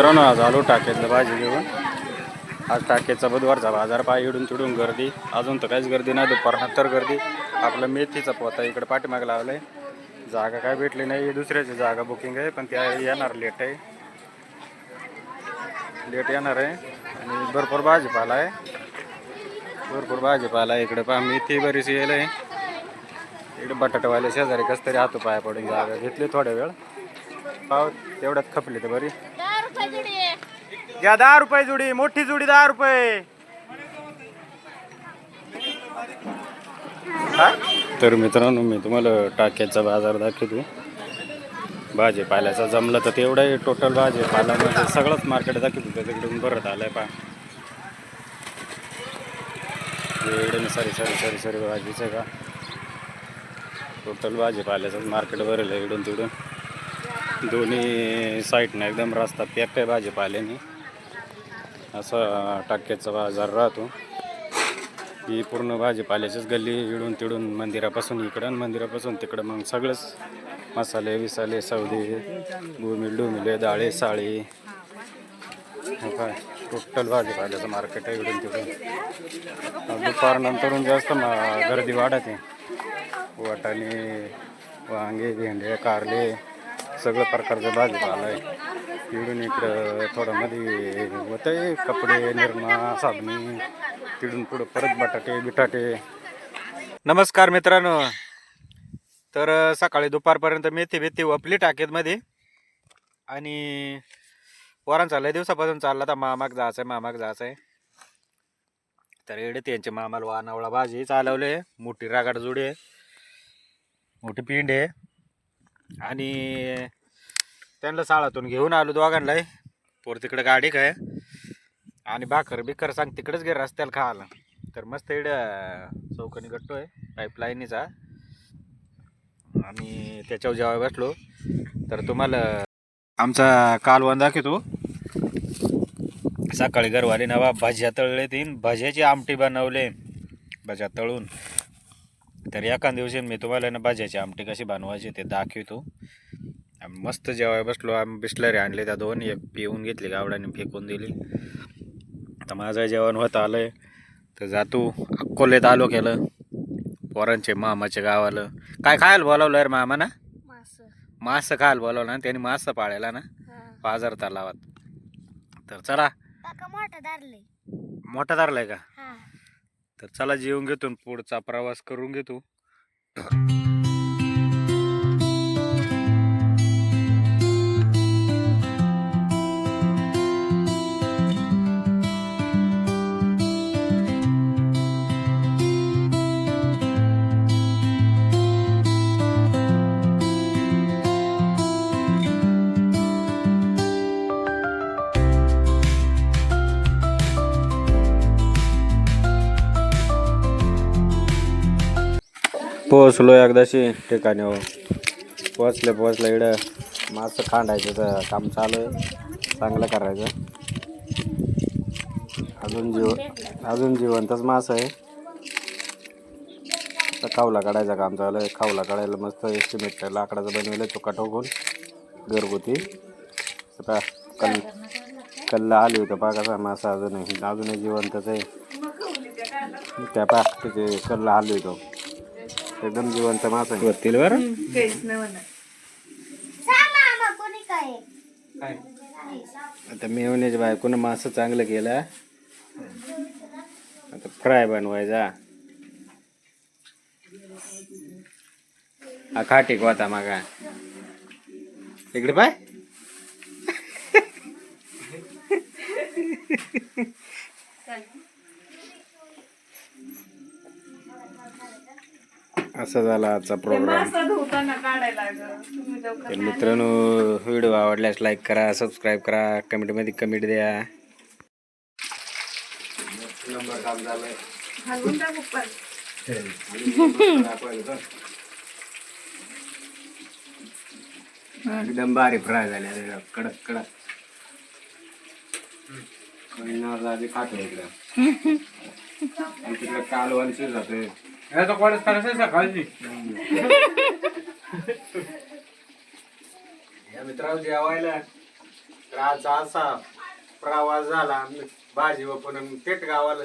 मित्रांनो आज आलो टाक्यातलं भाजी घेऊन. आज टाक्याचा बुधवारचा बाजार पाय इडून तिडून गर्दी. अजून तर काहीच गर्दी नाही, दुपारनंतर गर्दी. आपलं मेथीचा पोता इकडे पाठीमागे लावलाय. जागा काय भेटली नाही, दुसऱ्याची जागा बुकिंग आहे, पण त्या येणार लेट आहे. लेट येणार आहे आणि भरपूर भाजीपाला आहे. भरपूर भाजीपाला आहे इकडे. पहा मेथी बरीचशी येईल आहे. इकडे बटाटावाले शेजारी कसं तरी हातो पाया पडून जागा घेतली थोड्या वेळ. पाव तेवढ्यात खपली तर बरी. घ्या 10 रुपये जुडी, मोठी जुडी 10 रुपये. तर मित्रांनो मी तुम्हाला टाक्याचा बाजार दाखवतो. भाजीपाल्याचा जमलं तर तेवढं टोटल भाजीपाला म्हणजे सगळंच मार्केट दाखवतो. त्याच्याकडून भरत आलंय पहा. एवढे सारी भाजीचं का टोटल भाजीपाल्याचंच मार्केट भरलं इकडून तिकडून. दोन्ही साईडनं एकदम रस्ता पॅक आहे भाजीपाल्याने. असं टाक्याचा बाजार राहतो. ही पूर्ण भाजीपाल्याचीच गल्ली. इडून तिडून मंदिरापासून इकडं आणि मंदिरापासून तिकडं मग सगळंच मसाले विसाले सौदे गुमिल डुमिले डाळे साळे काय टोटल भाजीपाल्याचं मार्केट आहे इकडून तिकडून. दुपारनंतरून जास्त गर्दी वाढते. वाटाणे वांगे भेंडे कारले सगळं प्रकारचं भाजीपाला आहे. तिकडून इकडं थोडं मध्ये होतं आहे कपडे निरमा साबणी. तिकडून पुढं परत बटाटे बिटाटे. नमस्कार मित्रांनो. तर सकाळी दुपारपर्यंत मेथी बेथी वपली टाकेतमध्ये. आणि पोरांचा लय दिवसापासून चालला तर मामाक जायचं आहे. तर एवढे त्यांचे मामाला वानावळा भाजी चालवले. मोठी रागाड जुडी आहे, मोठी पिंड आहे. आणि त्यांना शाळातून घेऊन आलो दोघांनाही. पोर तिकडे गाडी काय आणि भाकर बिकर सांग तिकडेच गे रस्त्याला खायला. तर मस्त इकडं चौकणी गट्टो आहे पाईपलाईनीचा. आणि त्याच्यावर जेव्हा बसलो तर तुम्हाला आमचा कालवण दाखवतो. सकाळी घरवाली नवा भाज्या तळले 3 भाज्याची आमटी बनवले भाज्या तळून. तर एका दिवशी मी तुम्हाला ना भाज्याची आमटी कशी बनवायची ते दाखवतो. मस्त जेवाय बसलो. आम्ही बिस्लरी आणले त्या 2. एक पिऊन घेतली गावड्याने फेकून दिली. आता माझं जेवण होत आलंय तर जातो. अक्कोल्यात आलो केलं पोरांचे मामाच्या गावाला. काय खायला बोलावलं रे मामा ना? मासं खायला बोलावलं ना त्याने. मासं पाळायला ना बाजार तलावात. तर चला. मोठा धरलाय का? तर चला जेवून घेतो पुढचा प्रवास करून घेतो. पोहोचलो एकदाशी ठिकाणी. पोहोचल्या इकडं मासं खांडायचं काम चालू आहे. चांगलं करायचं. अजून जिवंतच मास आहे. खावला काढायचं काम चालू आहे. खावला काढायला मस्त एस्टिमेट लाकडाचं बनवलं चुका टोकून घरगुती. आता कल्ला आली होतं पा कसा मासा अजूनही जिवंतच आहे. त्या पा तिथे कल्ला आली होतो एकदम जिवंत मासा होतील बरं. आता मेवण्याच्या बायकोनं मासं चांगलं केलं. आता फ्राय बनवायचा. हा खाटीक होता मागा इकडे पाय. असा झाला आजचा प्रोग्राम. तर मित्रांनो व्हिडिओ आवडल्यास लाईक करा, सबस्क्राईब करा, कमेंटमध्ये कमेंट द्या. एकदम भारी फ्राय झाले कडक कडक. खातो इकडं तिकडे कालवण जाते. मित्रांनो जेवायला तर आज असा प्रवास झाला भाजी व पण थेट गावाला